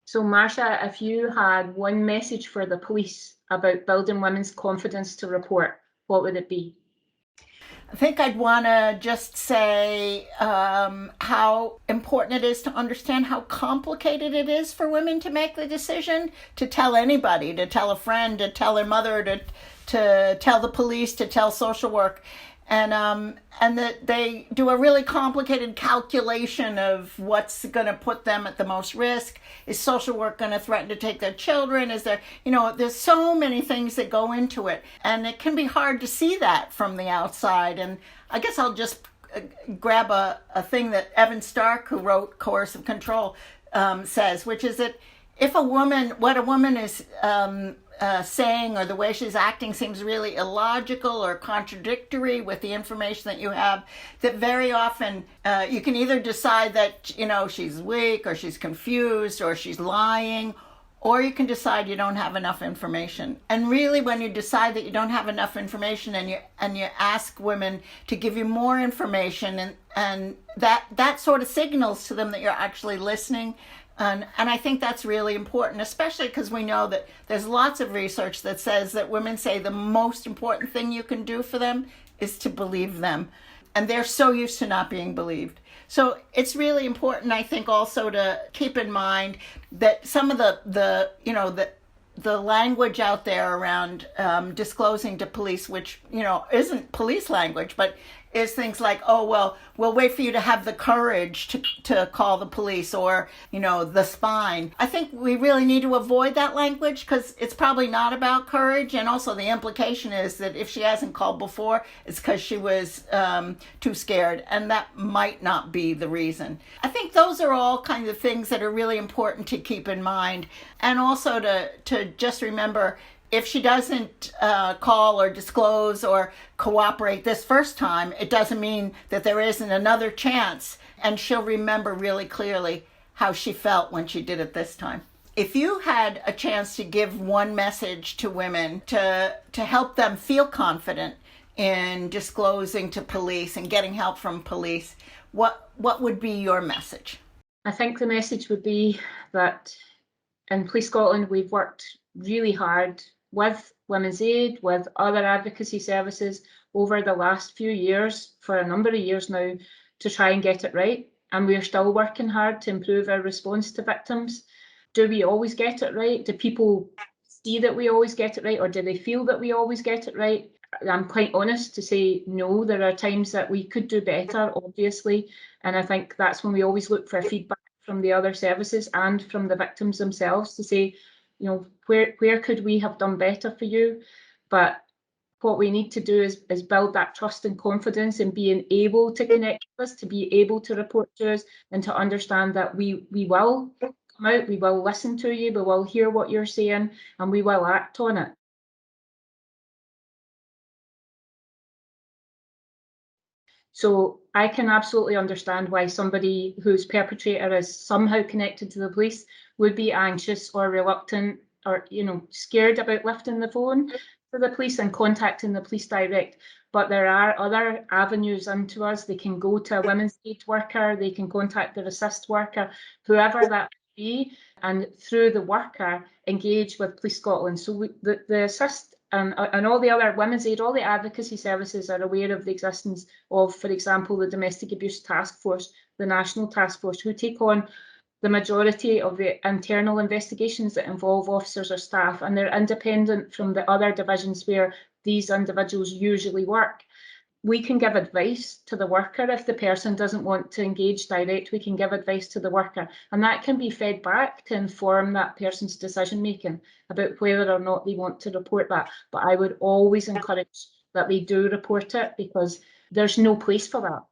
So Marsha, if you had one message for the police about building women's confidence to report, what would it be? I think I'd want to just say how important it is to understand how complicated it is for women to make the decision to tell anybody, to tell a friend, to tell their mother, to tell the police, to tell social work. And that they do a really complicated calculation of what's going to put them at the most risk. Is social work going to threaten to take their children? Is there, there's so many things that go into it, and it can be hard to see that from the outside. And I guess I'll just grab a thing that Evan Stark, who wrote Coercive Control, says, which is that if what a woman is saying or the way she's acting seems really illogical or contradictory with the information that you have, that very often you can either decide that she's weak or she's confused or she's lying, or you can decide you don't have enough information. And really, when you decide that you don't have enough information and you ask women to give you more information, and that sort of signals to them that you're actually listening. And I think that's really important, especially because we know that there's lots of research that says that women say the most important thing you can do for them is to believe them. And they're so used to not being believed. So it's really important, I think, also to keep in mind that some of the language out there around disclosing to police, which, isn't police language, but is things like, oh, well, we'll wait for you to have the courage to call the police, or, the spine. I think we really need to avoid that language because it's probably not about courage. And also the implication is that if she hasn't called before, it's because she was too scared. And that might not be the reason. I think those are all kinds of things that are really important to keep in mind. And also to just remember, if she doesn't call or disclose or cooperate this first time, it doesn't mean that there isn't another chance, and she'll remember really clearly how she felt when she did it this time. If you had a chance to give one message to women to help them feel confident in disclosing to police and getting help from police, what would be your message? I think the message would be that in Police Scotland, we've worked really hard with Women's Aid, with other advocacy services over the last few years, for a number of years now, to try and get it right. And we're still working hard to improve our response to victims. Do we always get it right? Do people see that we always get it right, or do they feel that we always get it right? I'm quite honest to say no, there are times that we could do better, obviously. And I think that's when we always look for feedback from the other services and from the victims themselves to say, where could we have done better for you? But what we need to do is build that trust and confidence in being able to connect with us, to be able to report to us, and to understand that we will come out, we will listen to you, we will hear what you're saying, and we will act on it. So I can absolutely understand why somebody whose perpetrator is somehow connected to the police would be anxious or reluctant or, scared about lifting the phone to the police and contacting the police direct. But there are other avenues into us. They can go to a women's aid worker, they can contact their assist worker, whoever that may be, and through the worker, engage with Police Scotland. So the assist and all the other Women's Aid, all the advocacy services are aware of the existence of, for example, the Domestic Abuse Task Force, the National Task Force, who take on the majority of the internal investigations that involve officers or staff, and they're independent from the other divisions where these individuals usually work. We can give advice to the worker. If the person doesn't want to engage direct, we can give advice to the worker, and that can be fed back to inform that person's decision making about whether or not they want to report that. But I would always encourage that they do report it, because there's no place for that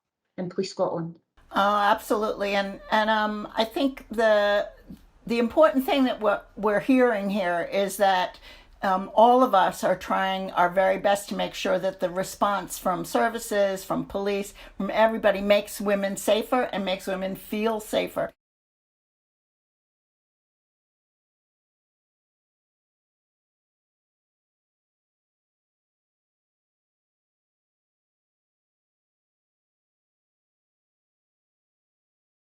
in Police Scotland. Oh, absolutely. And I think the important thing that we're hearing here is that all of us are trying our very best to make sure that the response from services, from police, from everybody makes women safer and makes women feel safer.